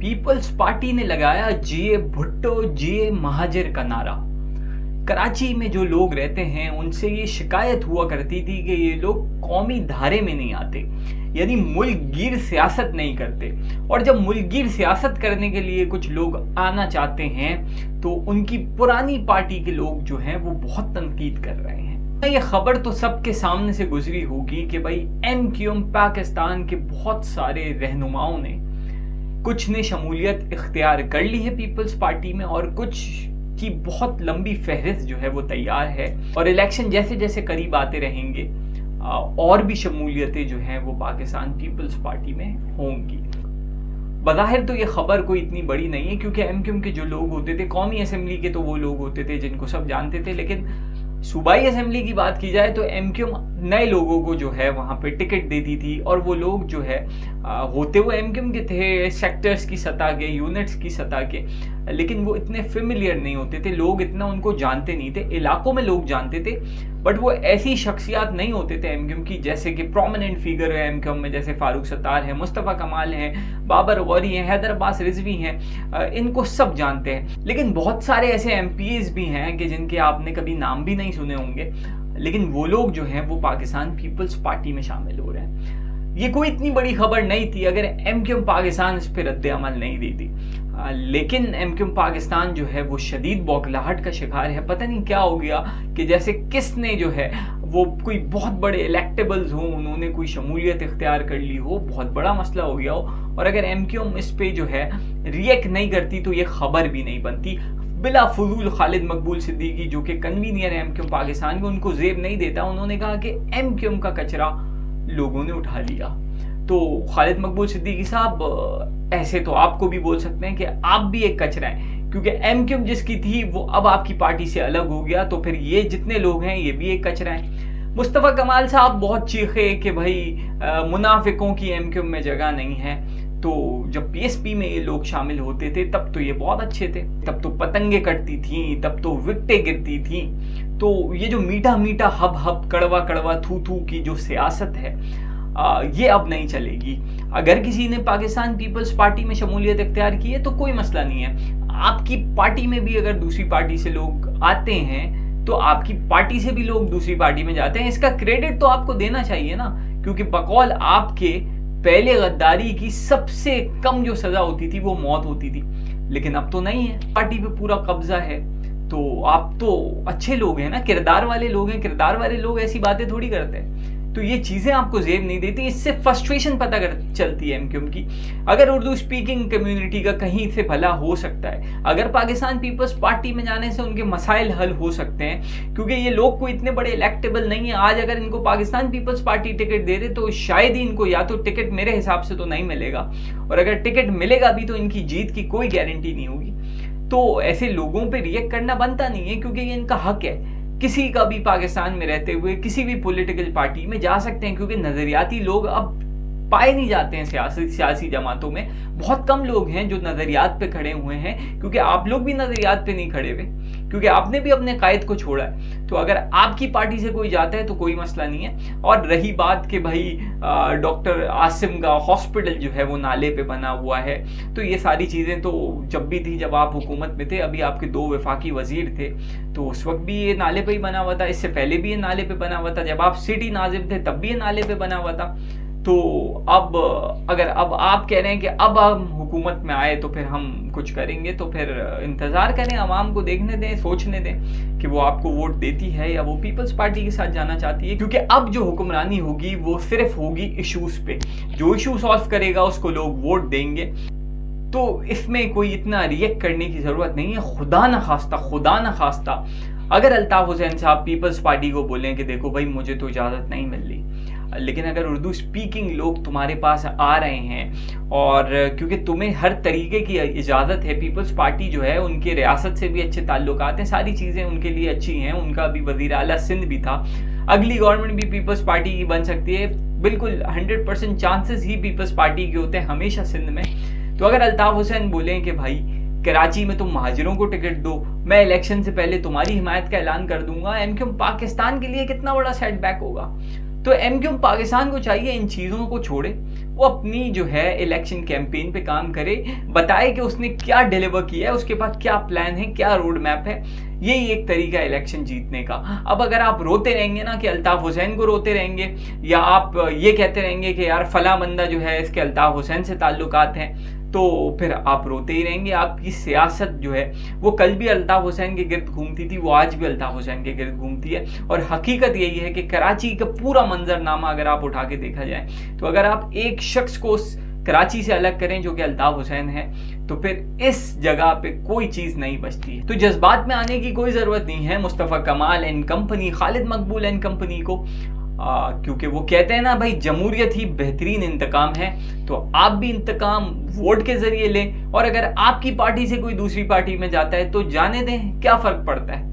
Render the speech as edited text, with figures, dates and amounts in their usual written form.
Peoples party ने लगाया जिए भुट्टो जिए महाजिर का नारा। कराची में जो लोग रहते हैं उनसे ये शिकायत हुआ करती थी कि ये लोग कौमी धारे में नहीं आते, यानी मुल्कगीर सियासत नहीं करते। और जब मुल्कगीर सियासत करने के लिए कुछ लोग आना चाहते हैं तो उनकी पुरानी पार्टी के लोग जो हैं वो बहुत तनकीद कर रहे हैं। ये खबर तो सबके सामने से गुजरी होगी कि भाई MQM पाकिस्तान के बहुत सारे रहनुमाओं ने कुछ ने शमूलियत इख्तियार कर ली है पीपल्स पार्टी में, और कुछ की बहुत लंबी फहरिस्त जो है वो तैयार है। और इलेक्शन जैसे जैसे करीब आते रहेंगे और भी शमूलियतें जो हैं वो पाकिस्तान पीपल्स पार्टी में होंगी। बज़ाहिर तो ये खबर कोई इतनी बड़ी नहीं है, क्योंकि MQM के जो लोग होते थे कौमी असेंबली के तो वो लोग होते थे जिनको सब जानते थे, लेकिन सूबाई असेंबली की बात की जाए तो MQM नए लोगों को जो है वहाँ पे टिकट देती थी। और वो लोग जो है होते हुए MQM के थे, सेक्टर्स की सतह के, यूनिट्स की सतह के, लेकिन वो इतने फेमिलियर नहीं होते थे, लोग इतना उनको जानते नहीं थे। इलाकों में लोग जानते थे बट वो ऐसी शख्सियात नहीं होते थे MQM की, जैसे कि प्रोमिनेंट फिगर है MQM में, जैसे फारूक सत्तार है, मुस्तफ़ा कमाल हैं, बाबर गौरी हैं, हैदर अब्बास रिजवी हैं, इनको सब जानते हैं। लेकिन बहुत सारे ऐसे MPs भी हैं कि जिनके आपने कभी नाम भी नहीं सुने होंगे, लेकिन वो लोग जो हैं वो पाकिस्तान पीपल्स पार्टी में शामिल हो रहे हैं। ये कोई इतनी बड़ी खबर नहीं थी अगर MQM पाकिस्तान इस पर रद्द अमल नहीं देती, लेकिन MQM पाकिस्तान जो है वो शदीद बौखलाहट का शिकार है। पता नहीं क्या हो गया कि जैसे किसने जो है वो कोई बहुत बड़े इलेक्टेबल्स हों, उन्होंने कोई शमूलियत इख्तियार कर ली हो, बहुत बड़ा मसला हो गया हो, और अगर MQM इस पे जो है रिएक्ट नहीं करती तो ये खबर भी नहीं बनती। बिला फजूल खालिद मकबूल सिद्दीकी जो कि कन्वीनियर है MQM पाकिस्तान के, उनको जेब नहीं देता, उन्होंने कहा कि MQM का कचरा लोगों ने उठा लिया। तो खालिद मकबूल सिद्दीकी साहब ऐसे तो आपको भी बोल सकते हैं कि आप भी एक कचरा है, क्योंकि MQM जिसकी थी वो अब आपकी पार्टी से अलग हो गया, तो फिर ये जितने लोग हैं ये भी एक कचरा है। मुस्तफ़ा कमाल साहब बहुत चीखे कि भाई मुनाफिकों की MQM में जगह नहीं है। तो जब PSP में ये लोग शामिल होते थे तब तो ये बहुत अच्छे थे, तब तो पतंगे कटती थी, तब तो विकटें गिरती थी। तो ये जो मीठा मीठा हब हब कड़वा कड़वा थू थू की जो सियासत है ये अब नहीं चलेगी। अगर किसी ने पाकिस्तान पीपल्स पार्टी में शमूलियत इख्तियार की है तो कोई मसला नहीं है। आपकी पार्टी में भी अगर दूसरी पार्टी से लोग आते हैं तो आपकी पार्टी से भी लोग दूसरी पार्टी में जाते हैं, इसका क्रेडिट तो आपको देना चाहिए ना, क्योंकि बकौल आपके पहले गद्दारी की सबसे कम जो सजा होती थी वो मौत होती थी, लेकिन अब तो नहीं है, पार्टी पे पूरा कब्जा है। तो आप तो अच्छे लोग हैं ना, किरदार वाले लोग हैं, किरदार वाले लोग ऐसी बातें थोड़ी करते हैं। तो ये चीजें आपको जेब नहीं देती, इससे फ्रस्ट्रेशन पता चलती है MQM की। अगर उर्दू स्पीकिंग कम्युनिटी का कहीं से भला हो सकता है, अगर पाकिस्तान पीपल्स पार्टी में जाने से उनके मसाइल हल हो सकते हैं, क्योंकि ये लोग कोई इतने बड़े इलेक्टेबल नहीं है। आज अगर इनको पाकिस्तान पीपल्स पार्टी टिकट दे दे तो शायद ही इनको, या तो टिकट मेरे हिसाब से तो नहीं मिलेगा, और अगर टिकट मिलेगा भी तो इनकी जीत की कोई गारंटी नहीं होगी। तो ऐसे लोगों पे रिएक्ट करना बनता नहीं है, क्योंकि ये इनका हक है। किसी का भी पाकिस्तान में रहते हुए किसी भी पॉलिटिकल पार्टी में जा सकते हैं, क्योंकि नजरियाती लोग अब पाए नहीं जाते हैं सियासी जमातों में। बहुत कम लोग हैं जो नजरियात पे खड़े हुए हैं, क्योंकि आप लोग भी नजरियात पे नहीं खड़े हुए, क्योंकि आपने भी अपने कायद को छोड़ा है। तो अगर आपकी पार्टी से कोई जाता है तो कोई मसला नहीं है। और रही बात कि भाई डॉक्टर आसिम का हॉस्पिटल जो है वो नाले पे बना हुआ है, तो ये सारी चीज़ें तो जब भी थी जब आप हुकूमत में थे। अभी आपके 2 वफाकी वजीर थे तो उस वक्त भी ये नाले पे ही बना हुआ था, इससे पहले भी ये नाले पे बना हुआ था, जब आप सिटी नाजिम थे तब भी ये नाले पे बना हुआ था। तो अब अगर अब आप कह रहे हैं कि अब हम हुकूमत में आए तो फिर हम कुछ करेंगे, तो फिर इंतज़ार करें, आवाम को देखने दें, सोचने दें कि वो आपको वोट देती है या वो पीपल्स पार्टी के साथ जाना चाहती है। क्योंकि अब जो हुक्मरानी होगी वो सिर्फ होगी इशूज़ पे, जो इशू सॉल्व करेगा उसको लोग वोट देंगे। तो इसमें कोई इतना रिएक्ट करने की ज़रूरत नहीं है। खुदा न खास्ता अगर अल्ताफ़ हुसैन साहब पीपल्स पार्टी को बोलें कि देखो भाई मुझे तो इजाज़त नहीं मिल रही, लेकिन अगर उर्दू स्पीकिंग लोग तुम्हारे पास आ रहे हैं और क्योंकि तुम्हें हर तरीके की इजाज़त है, पीपल्स पार्टी जो है उनके रियासत से भी अच्छे ताल्लुकात हैं, सारी चीज़ें उनके लिए अच्छी हैं, उनका अभी वज़ीर आला सिंध भी था, अगली गवर्नमेंट भी पीपल्स पार्टी की बन सकती है, बिल्कुल 100% चांसेस ही पीपल्स पार्टी के होते हैं हमेशा सिंध में। तो अगर अल्ताफ़ हुसैन बोलें कि भाई कराची में तुम महाजिरों को टिकट दो, मैं इलेक्शन से पहले तुम्हारी हिमायत का ऐलान कर दूंगा, MQM पाकिस्तान के लिए कितना बड़ा सेटबैक होगा। तो एमक्यूएम पाकिस्तान को चाहिए इन चीज़ों को छोड़े, वो अपनी जो है इलेक्शन कैंपेन पे काम करे, बताए कि उसने क्या डिलीवर किया है, उसके पास क्या प्लान है, क्या रोड मैप है। यही एक तरीका है इलेक्शन जीतने का। अब अगर आप रोते रहेंगे ना कि अल्ताफ हुसैन को रोते रहेंगे, या आप ये कहते रहेंगे कि यार फला बंदा जो है इसके अल्ताफ हुसैन से ताल्लुकात हैं, तो फिर आप रोते ही रहेंगे। आपकी सियासत जो है वो कल भी अल्ताफ हुसैन के गिर्द घूमती थी, वो आज भी अल्ताफ हुसैन के गिर्द घूमती है। और हकीकत यही है कि कराची का पूरा मंजरनामा अगर आप उठा के देखा जाए, तो अगर आप एक शख्स को कराची से अलग करें जो कि अल्ताफ हुसैन है, तो फिर इस जगह पे कोई चीज़ नहीं बचती है। तो जज्बात में आने की कोई ज़रूरत नहीं है मुस्तफ़ा कमाल and company, Khalid Maqbool and company को, क्योंकि वो कहते हैं ना भाई, जमहूरियत ही बेहतरीन इंतकाम है। तो आप भी इंतकाम वोट के ज़रिए लें, और अगर आपकी पार्टी से कोई दूसरी पार्टी में जाता है तो जाने दें, क्या फ़र्क पड़ता है।